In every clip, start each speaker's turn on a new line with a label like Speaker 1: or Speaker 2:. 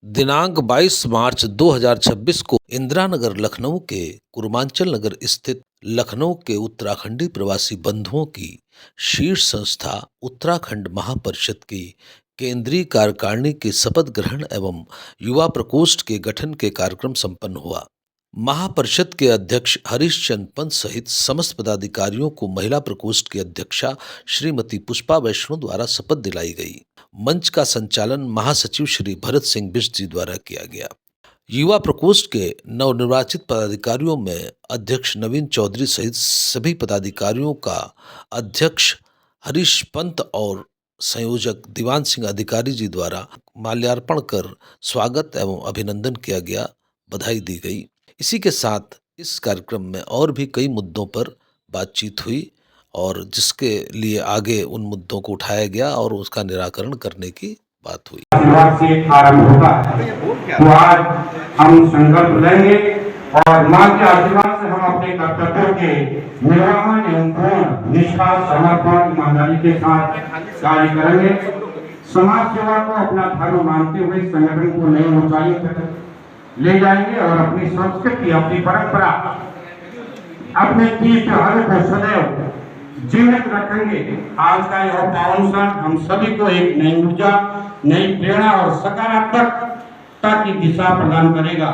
Speaker 1: दिनांक 22 मार्च 2026 को इंदिरा नगर लखनऊ के कुर्मांचल नगर स्थित लखनऊ के उत्तराखंडी प्रवासी बंधुओं की शीर्ष संस्था उत्तराखंड महापरिषद की केंद्रीय कार्यकारिणी के शपथ ग्रहण एवं युवा प्रकोष्ठ के गठन के कार्यक्रम संपन्न हुआ। महापरिषद के अध्यक्ष हरीश चंद्र पंत सहित समस्त पदाधिकारियों को महिला प्रकोष्ठ की अध्यक्षा श्रीमती पुष्पा वैष्णो द्वारा शपथ दिलाई गई। मंच का संचालन महासचिव श्री भरत सिंह बिष्ट जी द्वारा किया गया। युवा प्रकोष्ठ के नवनिर्वाचित पदाधिकारियों में अध्यक्ष नवीन चौधरी सहित सभी पदाधिकारियों का अध्यक्ष हरीश पंत और संयोजक दीवान सिंह अधिकारी जी द्वारा माल्यार्पण कर स्वागत एवं अभिनंदन किया गया, बधाई दी गई। इसी के साथ इस कार्यक्रम में और भी कई मुद्दों पर बातचीत हुई और जिसके लिए आगे उन मुद्दों को उठाया गया और उसका निराकरण करने की बात हुई।
Speaker 2: से आरंभ होता है, तो आज हम संकल्प लेंगे और मां के आशीर्वाद से हम अपने कर्तव्यों के निर्वहन एवं पूर्ण निष्ठा, समर्पण, ईमानदारी के साथ कार्य करेंगे। समाज सेवा को अपना धर्म मानते हुए संगठन को नई ऊंचाइयों तक ले जाएंगे और अपनी संस्कृति, अपनी परंपरा, अपने तीज त्योहारों को सदैव जीवित रखेंगे। आज का यह पावन क्षण हम सभी को एक नई ऊर्जा, नई प्रेरणा और सकारात्मकता की दिशा प्रदान करेगा।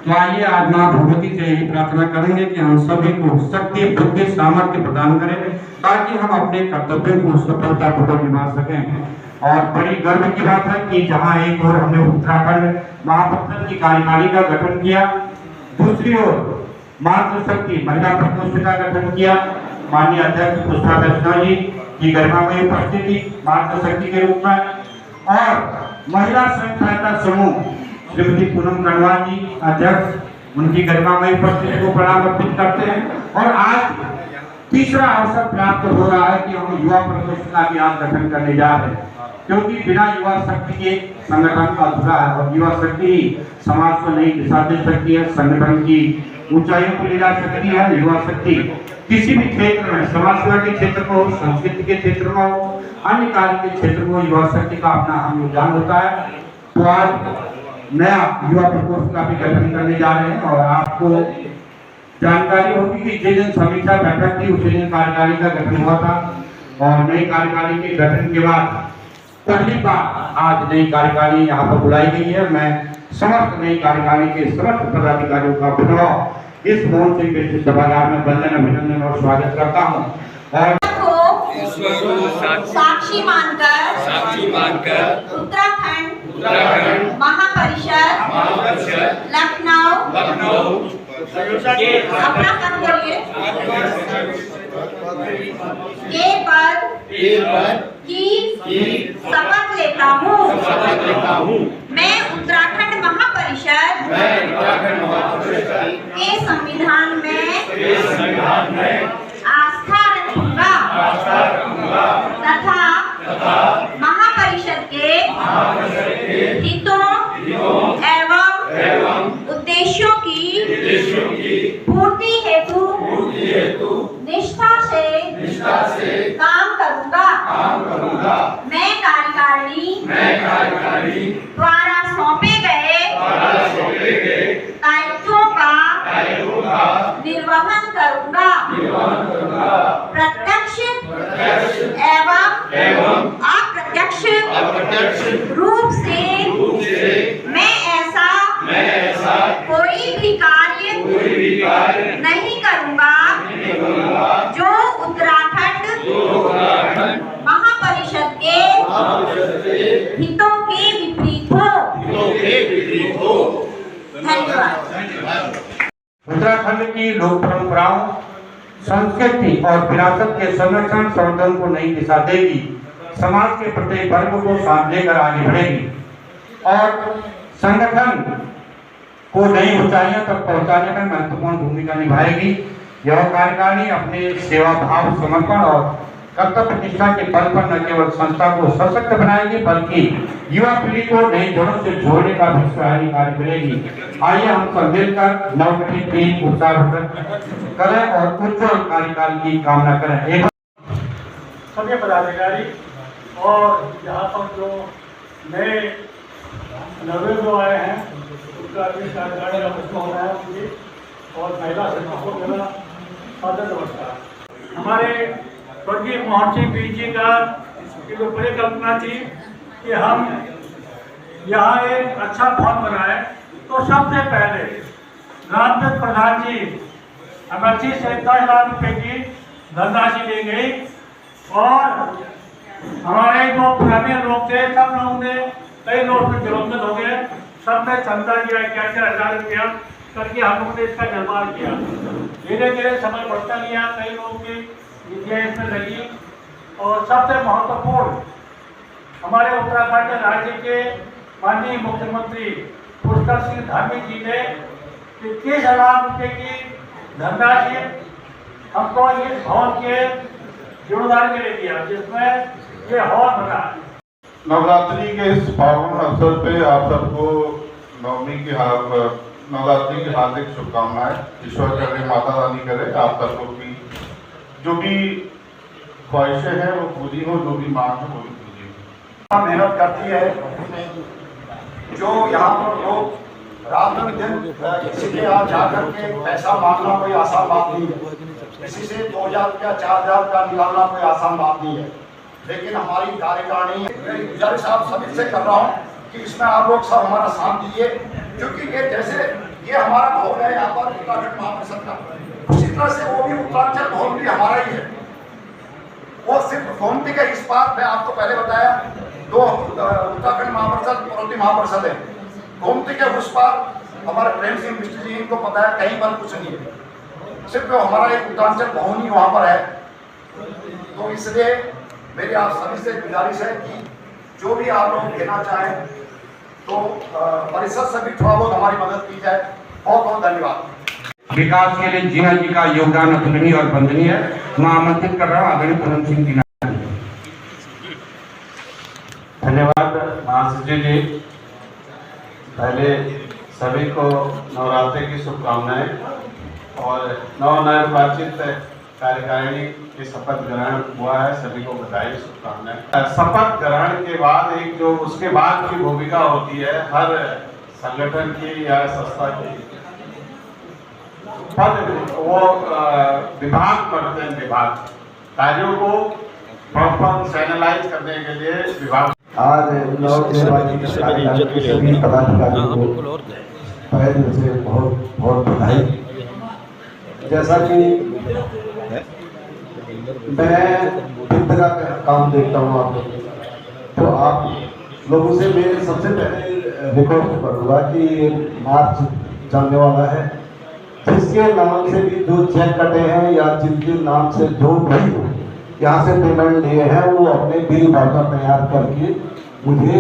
Speaker 2: तो आइए आज मां भगवती से यही प्रार्थना करेंगे कि हम सभी को शक्ति, बुद्धि, सामर्थ्य प्रदान करें ताकि हम अपने कर्तव्यों को सफलतापूर्वक निभा सकें। और बड़ी गर्व की बात है कि जहां एक ओर हमने उत्तराखंड महापरिषद की कार्यकारिणी का गठन किया, दूसरी ओर मातृशक्ति महिला प्रकोष्ठ का गठन किया। माननीय अध्यक्ष पुष्पा वैष्णो जी की गरिमामयी उपस्थिति मातृशक्ति के रूप में और महिला स्वयं सहायता समूह श्रीमती पूनम कनवाल जी अध्यक्ष, उनकी गरिमामयी उपस्थिति को प्रणाम अर्पित करते हैं। और आज तीसरा अवसर प्राप्त हो रहा है कि हम युवा प्रकोष्ठ का भी आज गठन करने जा रहे हैं, क्योंकि बिना युवा शक्ति के संगठन का अधूरा है और युवा शक्ति ही समाज को नई दिशा दे सकती है, संगठन की ऊंचाइयों को ले जा सकती है। युवा शक्ति किसी भी क्षेत्र में, समाज सेवा के क्षेत्र में हो, संस्कृति के क्षेत्र में हो, अन्य कार्य के क्षेत्र में युवा शक्ति का अपना अहम योगदान होता है। तो आज नया युवा प्रकोष्ठ का भी गठन करने जा रहे हैं और आपको जानकारी होगी कि जिस दिन समीक्षा बैठक थी उसी दिन कार्यकारिणी का गठन हुआ था और नई कार्यकारिणी के गठन के बाद पहली बार आज नई कार्यकारिणी यहाँ पर बुलाई गई है। मैं समस्त नई कार्यकारिणी के समस्त पदाधिकारियों का पुनः इस मोहन सिंह विशिष्ट सभागार में वंदन, अभिनंदन और स्वागत करता हूँ और
Speaker 3: साक्षी मानकर उत्तराखंड महापरिषद लखनऊ अपना काम करिए के पद की शपथ लेता हूँ। मैं उत्तराखंड महापरिषद के संविधान में आस्था रखूंगा तथा महापरिषद के हितों एवं उद्देश्यों की पूर्ति हेतु निष्ठा से काम करूंगा। मैं कार्यकारिणी द्वारा सौंपे गए दायित्वों का निर्वहन करूंगा। प्रत्यक्ष एवं अप्रत्यक्ष रूप से मैं ऐसा कोई भी कार्य नहीं करूंगा जो उत्तराखंड महापरिषद के हितों के विपरीत हो। धन्यवाद।
Speaker 2: उत्तराखंड की लोक परंपराओं, संस्कृति और विरासत के संरक्षण संवर्धन को नई दिशा देगी, समाज के प्रत्येक वर्ग को साथ लेकर आगे बढ़ेगी और संगठन को नई ऊंचाइयों तक पहुंचाने में महत्वपूर्ण भूमिका निभाएगी। यह कार्यकारिणी अपने सेवा भाव, समर्पण और कर्तव्य निष्ठा के बल पर न केवल संस्था को सशक्त बनाएगी बल्कि युवा पीढ़ी को नई जड़ों से जोड़ने का भी सहायक कार्य करेगी। आइए हम सब मिलकर नवगठित टीम उत्साहवर्धक करें और उज्जवल कार्यकाल की कामना करें।
Speaker 4: सभी पदाधिकारी और यहाँ पर जो नए नवे जो आए हैं उनका भी कार्यकारिणी का प्रश्न होना है उनकी, और महिला सचिव को मेरा सादर नमस्कार। हमारे स्वर्गीय मोहन सिंह पीर जी का की जो परिकल्पना थी कि हम यहाँ एक अच्छा भवन बनाए, तो सबसे पहले रामचंद्र प्रधान जी अमेठी से 10,000 रुपये की धनराशि ली गई, और हमारे जो पुराने लोग थे सब लोगों ने, कई लोग तो जरूरतमंद हो गए, सब ने चंदा दिया 11,000 रुपया करके हम लोगों ने इसका निर्माण किया। धीरे धीरे समय बढ़ता गया, कई लोगों की विद्या इसमें लगी, और सबसे महत्वपूर्ण हमारे उत्तराखंड राज्य के माननीय मुख्यमंत्री पुष्कर सिंह धामी जी ने 21,000 रुपये की धनराशि हमको इस भवन के जीर्णोद्धार के लिए दिया, जिसमें ये हॉल बना।
Speaker 5: नवरात्रि के इस पावन अवसर पे आप सबको नवरात्रि की हार्दिक शुभकामनाएं। ईश्वर करे, माता रानी करे आप सबको की जो भी ख्वाहिशें हैं वो पूरी हो, जो भी मांग है वो भी पूरी हो।
Speaker 6: मेहनत करती है, जो यहाँ पर लोग रात दिन किसी के यहाँ जाकर के पैसा मांगना कोई आसान बात नहीं है, किसी से 2,000 रुपया 4,000 का निकालना कोई आसान बात नहीं है, लेकिन हमारी कार्यकारिणी गुजारिश आप सभी से कर रहा हूँ कि इसमें आप लोग सब हमारा साथ दीजिए, क्योंकि ये जैसे ये हमारा भवन है यहाँ पर उत्तराखंड महापरिषद का, उसी तरह से वो भी उत्तरांचल भवन भी हमारा ही है। वो सिर्फ गोमती के इस पार मैं आपको पहले बताया 2 उत्तराखंड महापरिषद और महापरिषद है, गोमती के उस पार हमारे प्रेम सिंह मिश्र जी इनको पता है, कहीं पर कुछ नहीं है, सिर्फ हमारा एक उत्तरांचल भवन ही वहाँ पर है। तो इसलिए मेरी आप सभी से गुजारिश है कि जो भी आप लोग देना चाहें तो परिषद से भी थोड़ा बहुत हमारी मदद की जाए। बहुत बहुत धन्यवाद।
Speaker 2: विकास के लिए जीना जी का योगदान अतुलनीय और वंदनीय है। मैं आमंत्रित कर रहा हूँ आदरणीय पूनम सिंह जी।
Speaker 7: धन्यवाद महासचिव जी। पहले सभी को नवरात्रि की शुभकामनाएं, और नवनिर्वाचित कार्यकारिणी की शपथ ग्रहण हुआ है, सभी को बधाई, शुभकामनाएं। शपथ ग्रहण के बाद एक जो उसके बाद की भूमिका होती है हर संगठन की या संस्था की, पद वो विभाग करते हैं, विभाग कार्यों को प्रॉपर चैनलाइज करने के लिए विभाग।
Speaker 6: आज नवनिर्वाचित सभी पदाधिकारियों को पहले दिन से बहुत बहुत बधाई। जैसा कि मैं वित्त का काम देखता हूँ आप लोग, तो आप लोगों से मैं सबसे पहले रिक्वेस्ट करूँगा कि मार्च चलने वाला है, जिसके नाम से भी जो चेक कटे हैं या जिनके नाम से जो भी यहाँ से पेमेंट लिए हैं वो अपने बिल बाउचर तैयार करके मुझे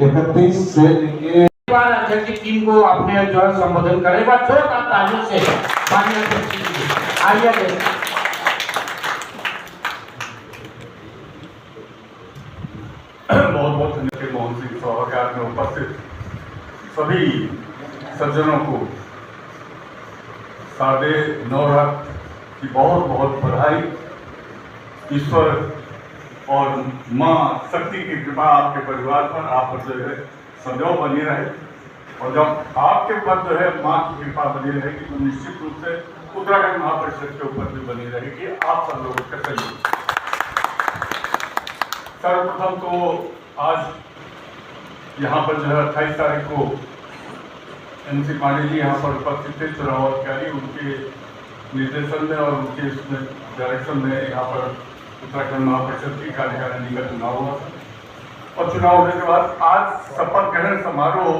Speaker 6: 31 से लेके
Speaker 2: अध्यक्ष की टीम को अपने जो है संबोधन करेगा। छोटा ताली से माननीय अध्यक्ष जी आइए।
Speaker 5: बहुत बहुत धन्यवाद मोहन सिंह सभागार में उपस्थित सभी सज्जनों को सादे नवरात्र की बहुत बहुत बधाई। ईश्वर और माँ शक्ति की कृपा आपके परिवार पर, आप पर जो है सदैव बनी रहे, और जब आपके ऊपर जो है माँ की कृपा बनी रहेगी तो निश्चित रूप से उत्तराखंड महापरिषद के ऊपर भी बनी रहेगी आप सब लोगों का सहयोग। सर्वप्रथम तो आज यहाँ पर जो है 28 तारीख को MC पांडे जी यहाँ पर उपस्थित थे, चुनाव अधिकारी, उनके निर्देशन में और उनके डायरेक्शन में यहाँ पर उत्तराखंड महापरिषद की कार्यकारिणी का चुनाव हुआ था, और चुनाव होने के बाद आज शपथ ग्रहण समारोह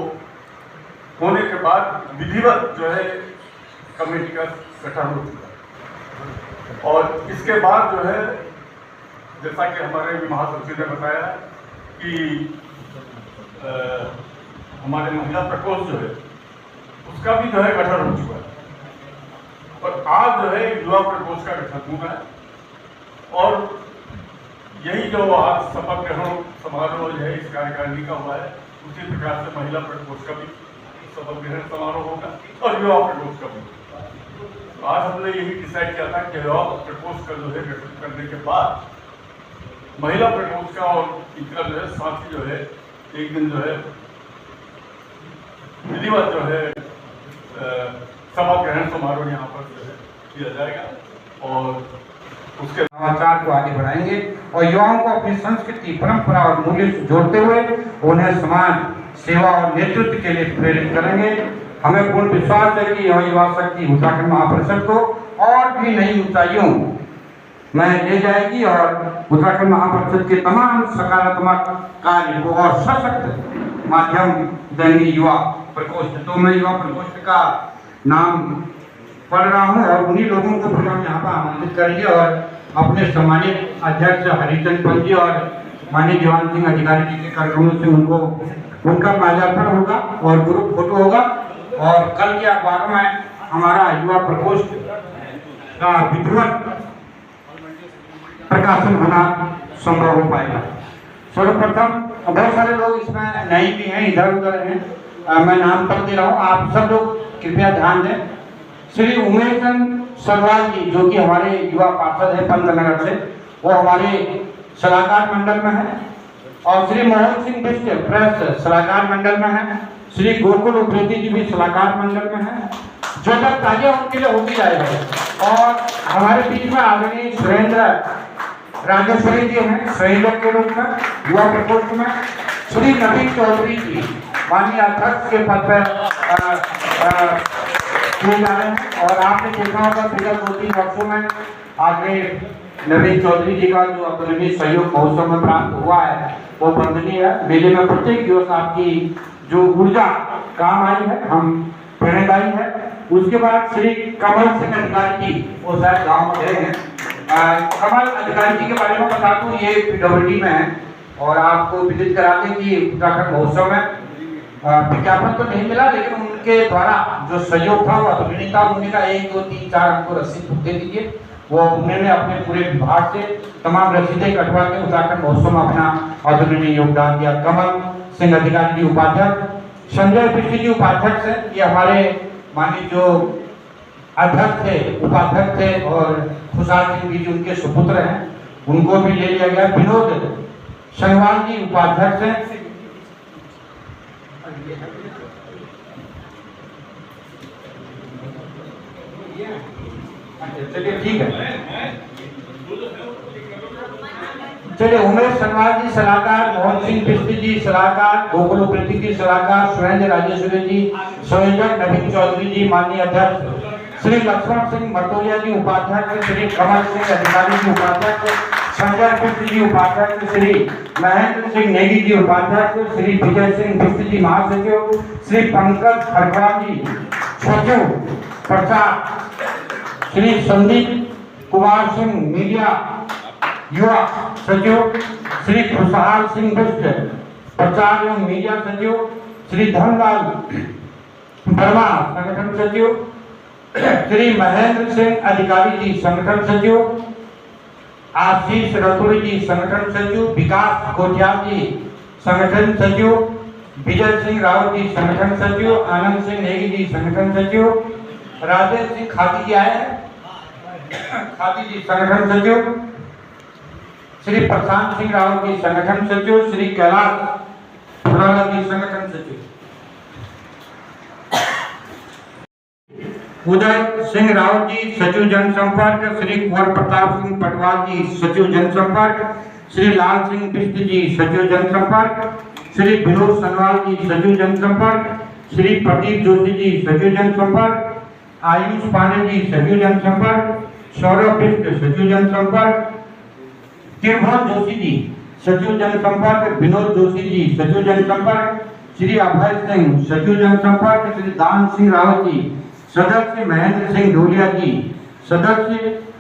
Speaker 5: होने के बाद विधिवत जो है कमेटी का गठन हो चुका, और इसके बाद जो है जैसा कि हमारे महासचिव ने बताया कि हमारे महिला प्रकोष्ठ जो है उसका भी जो है गठन हो चुका है, और आज जो है युवा प्रकोष्ठ का गठन हुआ है, और यही जो आज शपथ ग्रहण समारोह जो है इस कार्यकारिणी का हुआ है, उसी प्रकार से महिला प्रकोष्ठ का भी शपथ ग्रहण समारोह होगा और युवा प्रकोष्ठ का भी। तो आज हमने यही डिसाइड किया था कि युवा प्रकोष्ठ का जो है गठन करने के बाद महिला प्रकोष्ठ का और इनका जो है साथ ही जो है एक दिन जो है विधिवत जो है सभा ग्रहण समारोह यहाँ पर जो है किया जाएगा और उसके
Speaker 2: नवाचार को आगे बढ़ाएंगे और युवाओं को अपनी संस्कृति, परंपरा और मूल्य से जोड़ते हुए उन्हें समाज सेवा और नेतृत्व के लिए प्रेरित करेंगे। हमें पूर्ण विश्वास है कि यह युवा शक्ति उत्तराखंड महापरिषद को और भी नई ऊंचाइयों में ले जाएगी और उत्तराखंड महापरिषद के तमाम सकारात्मक कार्य को और सशक्त माध्यम देंगे युवा प्रकोष्ठ। तो मैं युवा प्रकोष्ठ का नाम पढ़ रहा हूँ और उन्हीं लोगों को फिर हम यहाँ पर आमंत्रित करेंगे और अपने सम्मानित अध्यक्ष हरिचंद पंत जी और माननीय जवान सिंह अधिकारी जी के कार्यक्रमों से उनको उनका माल्यार्पण होगा और ग्रुप फोटो होगा और कल के अखबारों में हमारा युवा प्रकोष्ठ का विधिवत प्रकाशन होना संभव हो पाएगा। सर्वप्रथम बहुत सारे लोग इसमें नए भी हैं, इधर उधर हैं, मैं नाम कर दे रहा हूँ, आप सब लोग कृपया ध्यान दें। श्री उमेश चंद सरवाल जी जो कि हमारे युवा पार्षद है पंतनगर से, वो हमारे सलाहकार मंडल में है और श्री मोहन सिंह बिष्ट प्रेस सलाहकार मंडल में है, श्री गोकुल उप्रेती जी भी सलाहकार मंडल में है, जो तक ताजा उनके लिए होती जाएगा। और हमारे बीच में आदरणीय सुरेंद्र राजेश्वरी जी हैं संयोजक के रूप में युवा प्रकोष्ठ में, श्री नवीन चौधरी जी माननीय अध्यक्ष के पद पर किए जा रहे हैं और आपने देखा होगा पिछले 2-3 वर्षों में आगे नवीन चौधरी जी का जो अतुलनीय सहयोग महोत्सव में प्राप्त हुआ है वो वंदनीय है। मेले में प्रत्येक दिवस आपकी जो ऊर्जा काम आई है हम प्रेरणादायी है। उसके बाद श्री कमल सिंह अधिकारी जी वो शायद गाँव में गए हैं, कमल अधिकारी जी के बारे में बता दूं ये पीडब्ल्यूडी में है और आपको विदित करा दें कि उत्तराखंड महोत्सव में विज्ञापन तो नहीं मिला लेकिन उनके द्वारा जो सहयोग था वो अतुलनीय था। उन्होंने कहा 1, 2, 3, 4 हमको रसीद दे दीजिए, वो उन्होंने अपने पूरे विभाग से तमाम रसीदें कटवा के उत्तराखंड महोत्सव में अपना अतुलनीय योगदान दिया। कमल सिंह अधिकारी जी उपाध्यक्ष, संजय बिष्ट जी उपाध्यक्ष है, ये हमारे माननीय जो अध्यक्ष थे उपाध्यक्ष थे और खुशहाल सिंह जी उनके सुपुत्र हैं, उनको भी ले लिया गया। विनोद संगवाल जी उपाध्यक्ष हैं, चलिए ठीक है, चलिए उमेश संगवाल जी सलाहकार, मोहन सिंह बिष्ट जी सलाहकार, गोकुल उप्रेती जी सलाहकार, सुरेंद्र राजेश्वरी जी संयोजक, नवीन चौधरी जी माननीय अध्यक्ष, श्री लक्ष्मण सिंह मटोलिया जी उपाध्यक्ष, श्री कमल सिंह अधिकारी जी उपाध्यक्ष, संजय बिष्ट जी उपाध्यक्ष, श्री महेंद्र सिंह नेगी जी उपाध्यक्ष, श्री विजय सिंह बिष्ट जी महासचिव, श्री पंकज खड़गवाल जी सचिव प्रचार, श्री संदीप कुमार सिंह मीडिया युवा सचिव, श्री खुशहाल सिंह बिष्ट प्रचार एवं मीडिया सचिव, श्री धनलाल वर्मा संगठन सचिव, श्री महेंद्र सिंह अधिकारी जी संगठन सचिव, आशीष रतुड़ी जी संगठन सचिव, विकास कोटियाल जी संगठन सचिव, विजय सिंह रावत जी संगठन सचिव, आनंद सिंह नेगी जी संगठन सचिव, राजेश सिंह खादी जी आए हैं खादी जी संगठन सचिव, श्री प्रशांत सिंह रावत जी संगठन सचिव, श्री कैलाश फुलाला जी संगठन सचिव, उदय सिंह रावत जी सचिव जनसंपर्क, श्री कुंवर प्रताप सिंह पटवाल जी सचिव जनसंपर्क, श्री लाल सिंह बिष्ट जी सचिव जनसंपर्क, श्री विनोद सनवाल जी सचिव जनसंपर्क, श्री प्रदीप जोशी जी सचिव जनसंपर्क, आयुष पांडे जी सचिव जनसंपर्क, सौरभ बिष्ट सचिव जनसंपर्क, त्रिभुवन जोशी जी सचिव जनसंपर्क, विनोद जोशी जी सचिव जनसंपर्क, श्री अभय सिंह सचिव जनसंपर्क, श्री दान सिंह रावत जी सदस्य, महेंद्र सिंह ढोलिया जी सदस्य,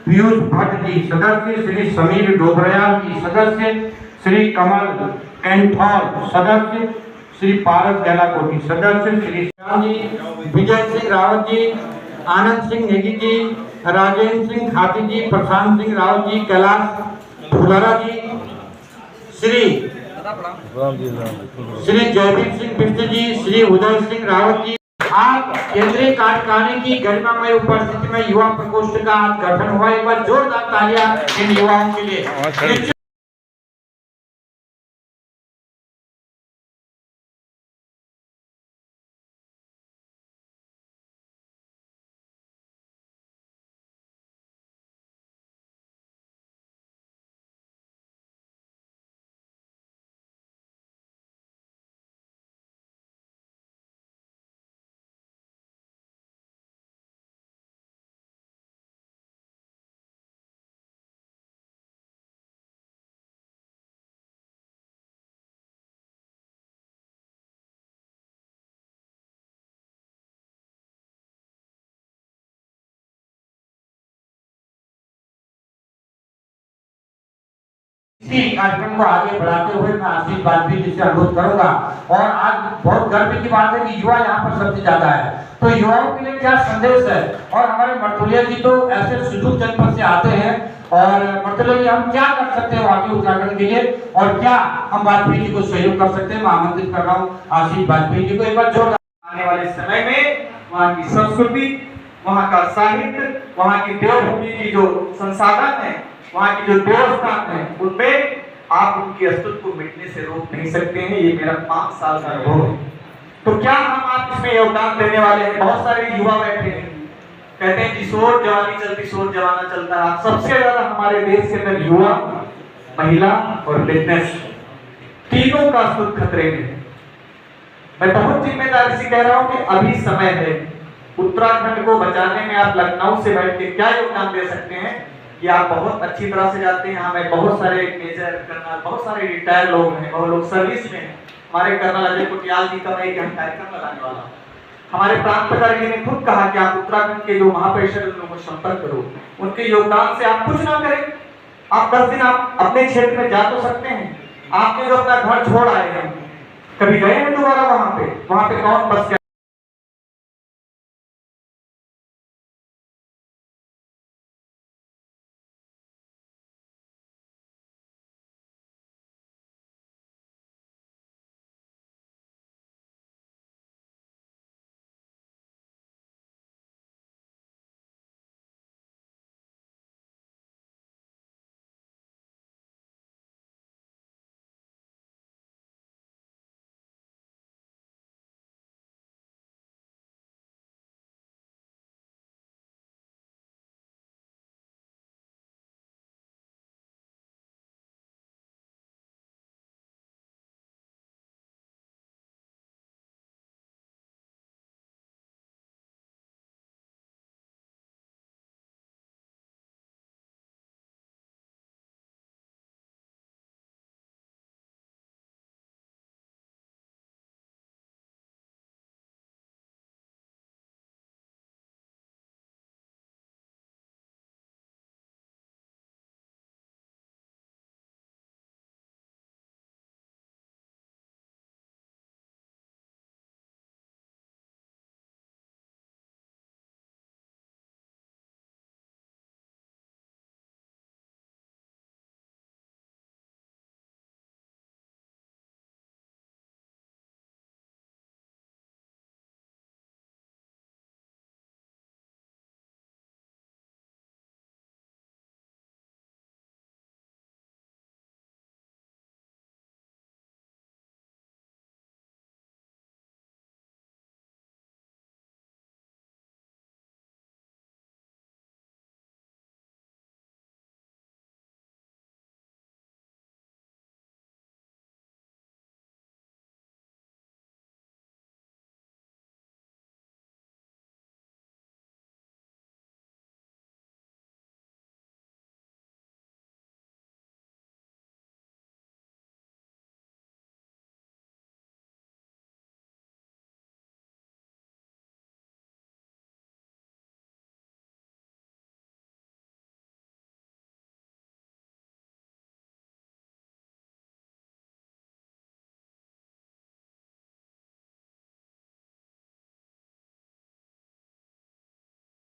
Speaker 2: पीयूष भट्ट जी सदस्य, श्री समीर डोबरयाल जी सदस्य, श्री कमल कैंथौल सदस्य, श्री पारस गैलाकोटी सदस्य, श्री श्याम जी, विजय सिंह रावत जी, आनंद सिंह नेगी जी, राजेंद्र सिंह खाती जी, प्रशांत सिंह रावत जी, कैलाश फुलारा जी, श्री जयवीर सिंह बिष्ट जी, श्री उदय सिंह रावत जी। आज केंद्रीय कार्यकारिणी की गरिमामय उपस्थिति में युवा प्रकोष्ठ का आज गठन हुआ। एक बार जोरदार तालियां इन युवाओं के लिए। इसी कार्यक्रम को आगे बढ़ाते हुए मैं आशीष वाजपेयी जी से अनुरोध करूंगा। और आज बहुत गर्व की बात है कि युवा यहाँ पर सबसे ज्यादा है, तो युवाओं के लिए क्या संदेश है। और हमारे मर्तुलिया जी तो ऐसे सुदूर जनपद से आते हैं, और मर्तुलिया जी हम क्या कर सकते हैं आगे उत्तराखंड के लिए, और क्या हम वाजपेयी जी को सहयोग कर सकते हैं। मैं आमंत्रित कर रहा हूँ आशीष वाजपेयी जी को एक बार जोर।
Speaker 8: आने वाले समय में वहाँ की संस्कृति, वहाँ का साहित्य, वहाँ की देवभूमि की जो संसाधन है, वहाँ की जो देवस्थान है, उनमें आप उनके अस्तित्व को मिटने से रोक नहीं सकते हैं। ये मेरा 5 साल का अनुभव है। तो क्या हम आप इसमें योगदान देने वाले हैं? बहुत सारे युवा बैठे हैं, कहते हैं किशोर जवानी चलती शोर जमाना चलता है। सबसे ज्यादा हमारे देश के अंदर युवा, महिला और फिटनेस तीनों का अस्तित्व खतरे में है। मैं बहुत जिम्मेदारी से कह रहा हूं कि अभी समय है उत्तराखंड को बचाने में। आप लखनऊ से बैठ के क्या योगदान दे सकते हैं कि आप बहुत अच्छी तरह से जाते हैं। हमें बहुत सारे मेजर कर्नल, बहुत सारे रिटायर लोग हैं, बहुत लोग सर्विस में हैं। हमारे कर्नल अजय कुटियाल जी का मैं एक कार्यक्रम लगाने वाला हूँ। हमारे प्रांत प्रधान ने खुद कहा कि आप उत्तराखंड के जो महापरिषद उन लोगों को संपर्क करो, उनके योगदान से आप कुछ ना करें, आप 10 दिन आप अपने क्षेत्र में जा तो सकते हैं। आपने जो अपना घर छोड़ आए हैं, कभी गए हैं दोबारा वहां पे कौन बस